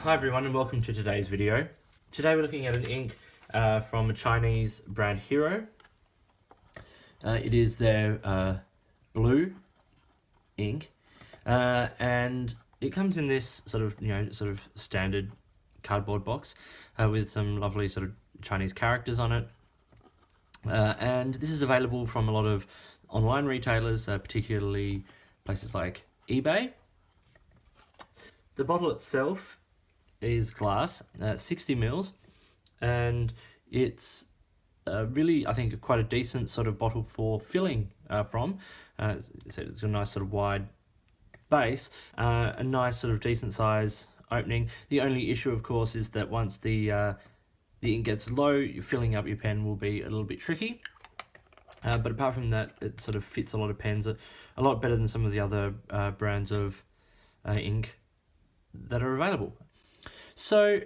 Hi everyone and welcome to today's video. Today we're looking at an ink from a Chinese brand Hero. It is their blue ink and it comes in this sort of standard cardboard box with some lovely sort of Chinese characters on it. And this is available from a lot of online retailers, particularly places like eBay. The bottle itself is glass, 60 mils, and it's really, I think, quite a decent sort of bottle for filling from. So it's a nice sort of wide base, a nice sort of decent size opening. The only issue, of course, is that once the ink gets low, filling up your pen will be a little bit tricky. But apart from that, it sort of fits a lot of pens, a lot better than some of the other brands of ink that are available. So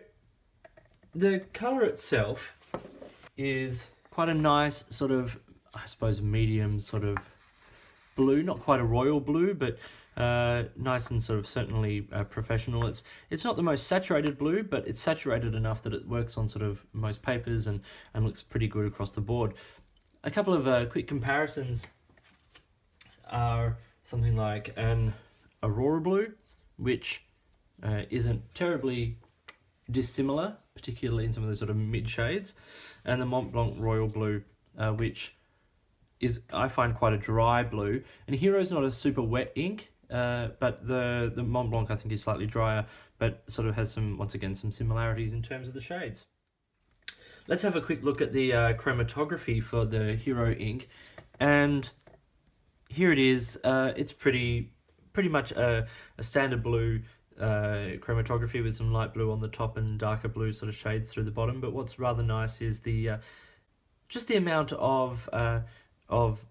the colour itself is quite a nice sort of, I suppose, medium sort of blue, not quite a royal blue, but nice and sort of certainly professional. It's not the most saturated blue, but it's saturated enough that it works on sort of most papers and looks pretty good across the board. A couple of quick comparisons are something like an Aurora blue, which isn't terribly dissimilar, particularly in some of the sort of mid shades, and the Mont Blanc Royal Blue, which is, I find, quite a dry blue. And Hero's not a super wet ink, but the Mont Blanc, I think, is slightly drier, but sort of has some, once again, some similarities in terms of the shades. Let's have a quick look at the chromatography for the Hero ink, and here it is. It's pretty much a standard blue chromatography with some light blue on the top and darker blue sort of shades through the bottom. But what's rather nice is the just the amount of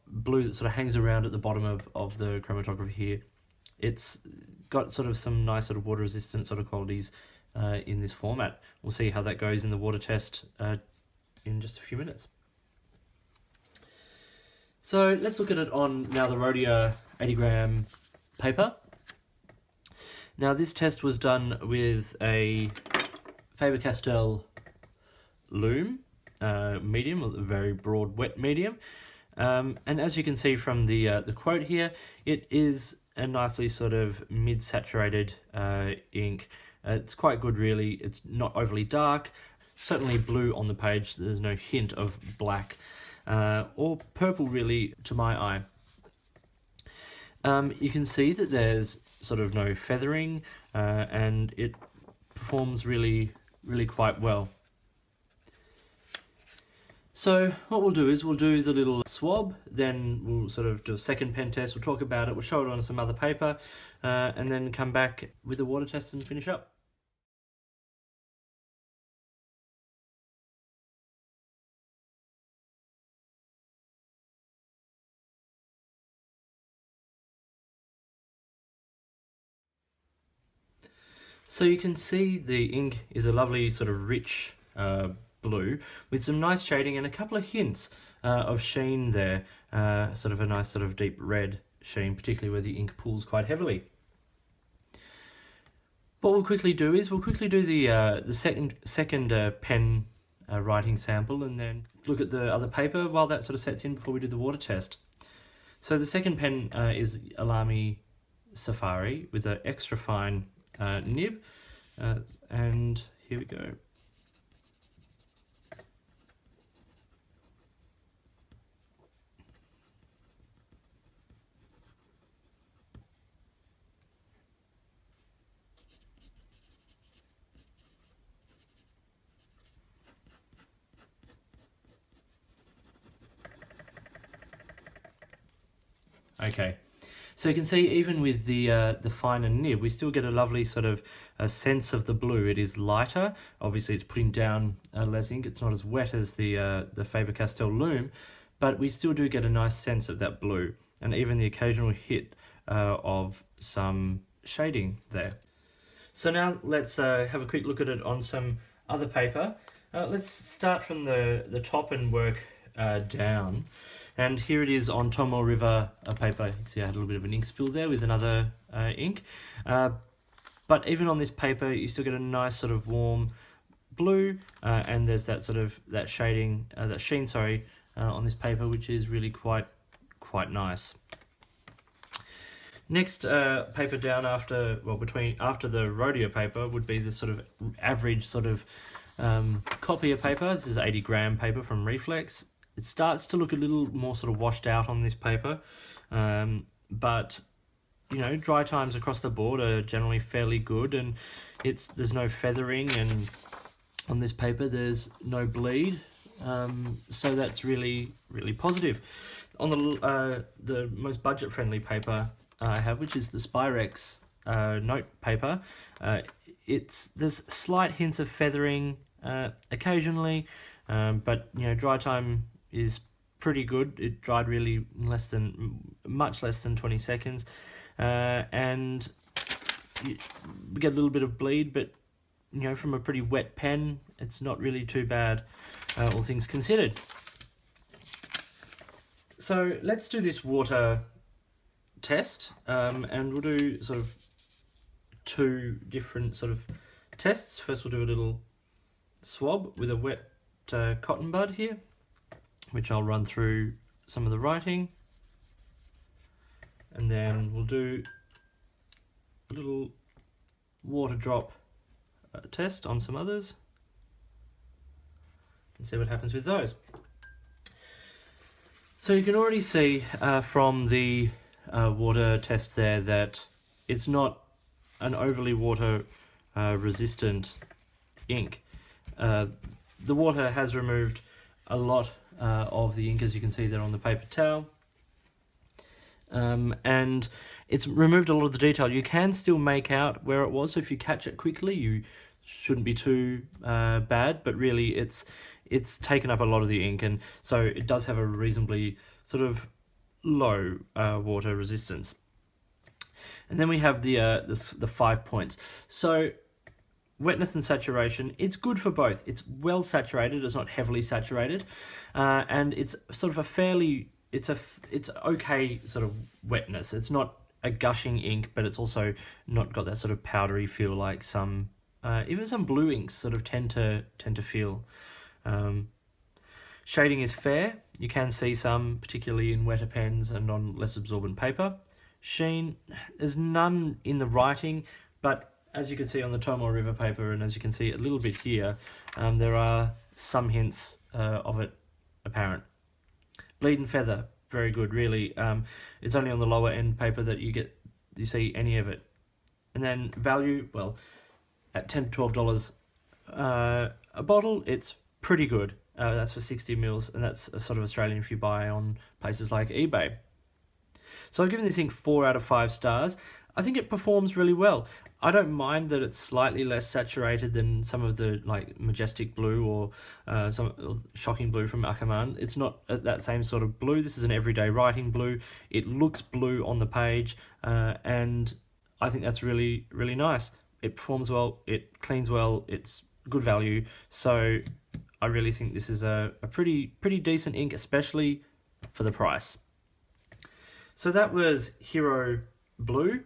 blue that sort of hangs around at the bottom of the chromatography here. It's got sort of some nice sort of water resistant sort of qualities in this format. We'll see how that goes in the water test in just a few minutes. So let's look at it on now the Rhodia 80-gram paper. Now this test was done with a Faber-Castell Loom medium, or a very broad wet medium, and as you can see from the quote here, it is a nicely sort of mid-saturated ink. It's quite good, really. It's not overly dark, certainly blue on the page. There's no hint of black or purple really to my eye. You can see that there's sort of no feathering, and it performs really quite well. So what we'll do is we'll do the little swab, then we'll sort of do a second pen test, we'll talk about it, we'll show it on some other paper, and then come back with a water test and finish up. So you can see the ink is a lovely sort of rich blue with some nice shading and a couple of hints of sheen there, sort of a nice sort of deep red sheen, particularly where the ink pulls quite heavily. What we'll quickly do is we'll quickly do the second pen writing sample, and then look at the other paper while that sort of sets in before we do the water test. So the second pen is Alamy Safari with an extra fine nib, and here we go. Okay, so you can see even with the finer nib, we still get a lovely sort of a sense of the blue. It is lighter. Obviously, it's putting down less ink. It's not as wet as the Faber-Castell Loom, but we still do get a nice sense of that blue, and even the occasional hit of some shading there. So now let's have a quick look at it on some other paper. Let's start from the top and work down. And here it is on Tomo River paper. You can see I had a little bit of an ink spill there with another ink. But even on this paper, you still get a nice sort of warm blue, and there's that sort of that shading, that sheen, sorry, on this paper, which is really quite nice. Next paper down after the rodeo paper would be the sort of average sort of copier paper. This is 80-gram paper from Reflex. It starts to look a little more sort of washed out on this paper, but you know, dry times across the board are generally fairly good, and there's no feathering, and on this paper there's no bleed, so that's really positive. On the most budget friendly paper I have, which is the Spyrex note paper, there's slight hints of feathering occasionally, but you know, dry time is pretty good. It dried really much less than 20 seconds, and you get a little bit of bleed, but you know, from a pretty wet pen, it's not really too bad, all things considered. So let's do this water test, and we'll do sort of two different sort of tests. First we'll do a little swab with a wet cotton bud here, which I'll run through some of the writing, and then we'll do a little water drop test on some others and see what happens with those. So you can already see from the water test there that it's not an overly water resistant ink. The water has removed a lot of the ink, as you can see there on the paper towel, and it's removed a lot of the detail. You can still make out where it was, so if you catch it quickly you shouldn't be too bad, but really it's taken up a lot of the ink, and so it does have a reasonably sort of low water resistance. And then we have the 5 points. So wetness and saturation, it's good for both. It's well saturated, it's not heavily saturated, and it's sort of a fairly, it's okay sort of wetness. It's not a gushing ink, but it's also not got that sort of powdery feel like some even some blue inks sort of tend to feel. Shading is fair. You can see some, particularly in wetter pens and on less absorbent paper. Sheen, there's none in the writing, but as you can see on the Tomoe River paper, and as you can see a little bit here, there are some hints of it apparent. Bleed and feather, very good, really. It's only on the lower end paper that you see any of it. And then value, well, at $10 to $12 a bottle, it's pretty good. That's for 60 mils, and that's a sort of Australian if you buy on places like eBay. So I've given this ink 4 out of 5 stars. I think it performs really well. I don't mind that it's slightly less saturated than some of the like Majestic Blue or some Shocking Blue from Ackerman. It's not that same sort of blue. This is an everyday writing blue. It looks blue on the page, and I think that's really nice. It performs well, it cleans well, it's good value. So I really think this is a pretty decent ink, especially for the price. So that was Hero Blue.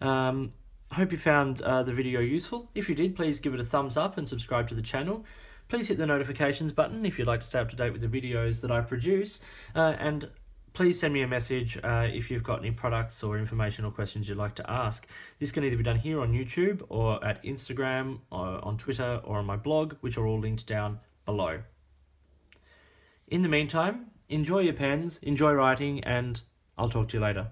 I hope you found the video useful. If you did, please give it a thumbs up and subscribe to the channel. Please hit the notifications button if you'd like to stay up to date with the videos that I produce. And please send me a message if you've got any products or information or questions you'd like to ask. This can either be done here on YouTube or at Instagram or on Twitter or on my blog, which are all linked down below. In the meantime, enjoy your pens, enjoy writing, and I'll talk to you later.